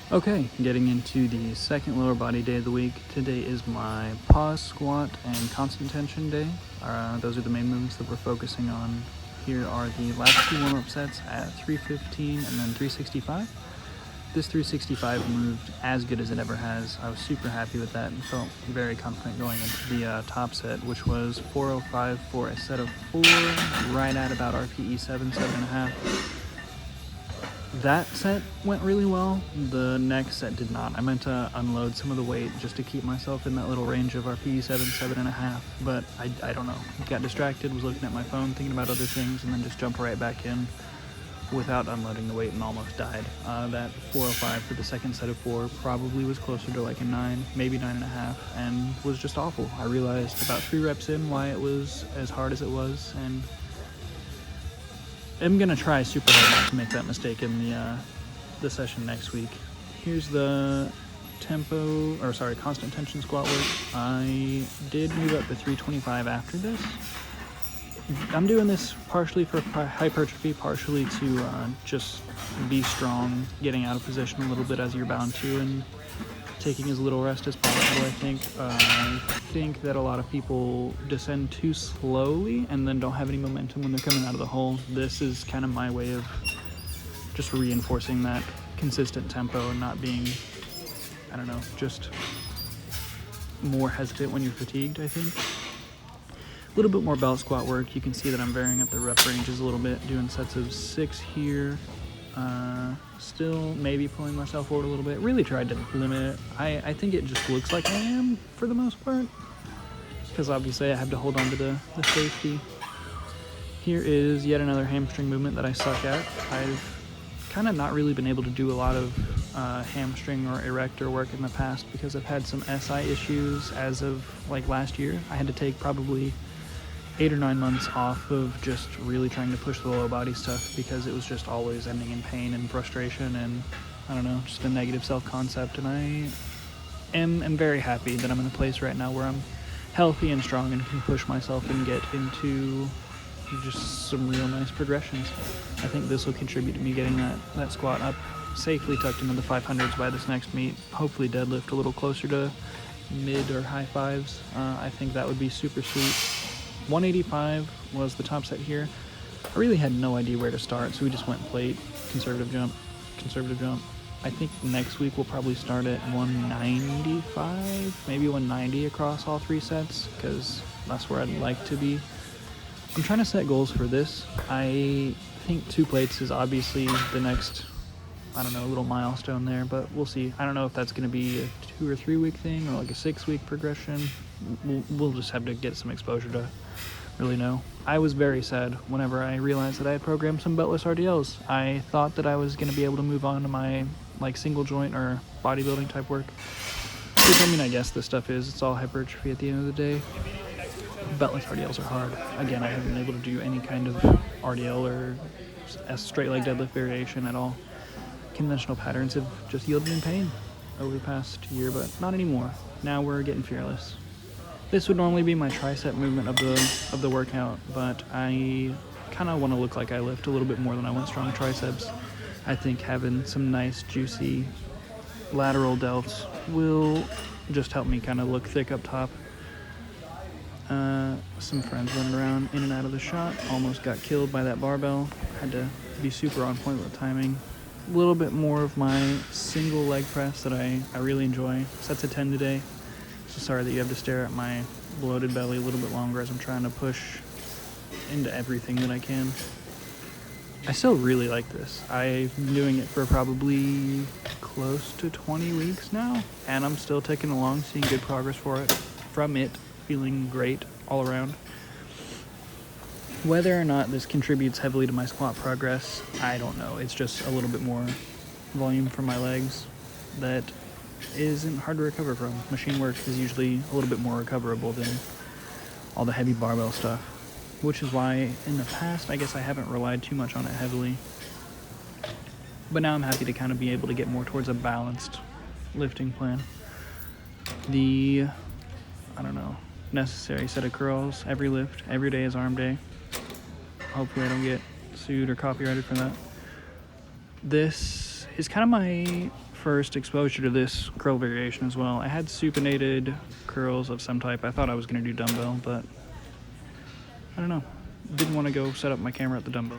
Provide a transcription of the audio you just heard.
Okay, getting into the second lower body day of the week. Today is my pause, squat, and constant tension day. Those are the main movements that we're focusing on. Here are the last two warm-up sets at 315 and then 365. This 365 moved as good as it ever has. I was super happy with that and felt very confident going into the top set, which was 405 for a set of 4, right at about RPE 7.5. That set went really well. The next set did not. I meant to unload some of the weight just to keep myself in that little range of RPE 7.5, but I don't know. Got distracted, was looking at my phone, thinking about other things, and then just jumped right back in without unloading the weight and almost died. That 405 for the second set of 4 probably was closer to like a 9, maybe 9.5, and was just awful. I realized about 3 reps in why it was as hard as it was, and I'm gonna try super hard not to make that mistake in the session next week. Here's the constant tension squat work. I did move up to 325 after this. I'm doing this partially for hypertrophy, partially to just be strong, getting out of position a little bit as you're bound to, and taking as little rest as possible. I think that a lot of people descend too slowly and then don't have any momentum when they're coming out of the hole. This is kind of my way of just reinforcing that consistent tempo and not being, I don't know, just more hesitant when you're fatigued, I think. A little bit more belt squat work. You can see that I'm varying up the rep ranges a little bit, doing sets of 6 here. Still maybe pulling myself forward a little bit. Really tried to limit it. I think it just looks like I am for the most part, because obviously I have to hold on to the safety. Here is yet another hamstring movement that I suck at. I've kind of not really been able to do a lot of hamstring or erector work in the past because I've had some SI issues as of like last year. I had to take probably 8 or 9 months off of just really trying to push the low body stuff because it was just always ending in pain and frustration and, I don't know, just a negative self-concept. And I am very happy that I'm in a place right now where I'm healthy and strong and can push myself and get into just some real nice progressions. I think this will contribute to me getting that squat up safely tucked into the 500s by this next meet. Hopefully deadlift a little closer to mid or high 5s. I think that would be super sweet. 185 was the top set here. I really had no idea where to start, so we just went plate, conservative jump. I think next week we'll probably start at 195, maybe 190 across all 3 sets, because that's where I'd like to be. I'm trying to set goals for this. I think 2 plates is obviously the next, I don't know, little milestone there, but we'll see. I don't know if that's going to be a 2 or 3 week thing or like a 6-week progression. We'll just have to get some exposure to really know. I was very sad whenever I realized that I had programmed some beltless RDLs. I thought that I was going to be able to move on to my like single joint or bodybuilding type work, which, I mean, I guess this stuff is, it's all hypertrophy at the end of the day. Beltless RDLs are hard. Again, I haven't been able to do any kind of RDL or a straight leg deadlift variation at all. Conventional patterns have just yielded me pain over the past year, but not anymore. Now we're getting fearless. This would normally be my tricep movement of the workout, but I kind of want to look like I lift a little bit more than I want strong triceps. I think having some nice, juicy lateral delts will just help me kind of look thick up top. Some friends running around in and out of the shot. Almost got killed by that barbell. Had to be super on point with the timing. A little bit more of my single leg press that I really enjoy. Sets of 10 today. So sorry that you have to stare at my bloated belly a little bit longer as I'm trying to push into everything that I can. I still really like this. I've been doing it for probably close to 20 weeks now, and I'm still ticking along, seeing good progress from it, feeling great all around. Whether or not this contributes heavily to my squat progress, I don't know. It's just a little bit more volume for my legs that isn't hard to recover from. Machine work is usually a little bit more recoverable than all the heavy barbell stuff, which is why in the past I guess I haven't relied too much on it heavily. But now I'm happy to kind of be able to get more towards a balanced lifting plan. The, I don't know, necessary set of curls every lift. Every day is arm day. Hopefully I don't get sued or copyrighted for that. This is kind of my first exposure to this curl variation as well. I had supinated curls of some type. I thought I was going to do dumbbell, but I don't know. Didn't want to go set up my camera at the dumbbell.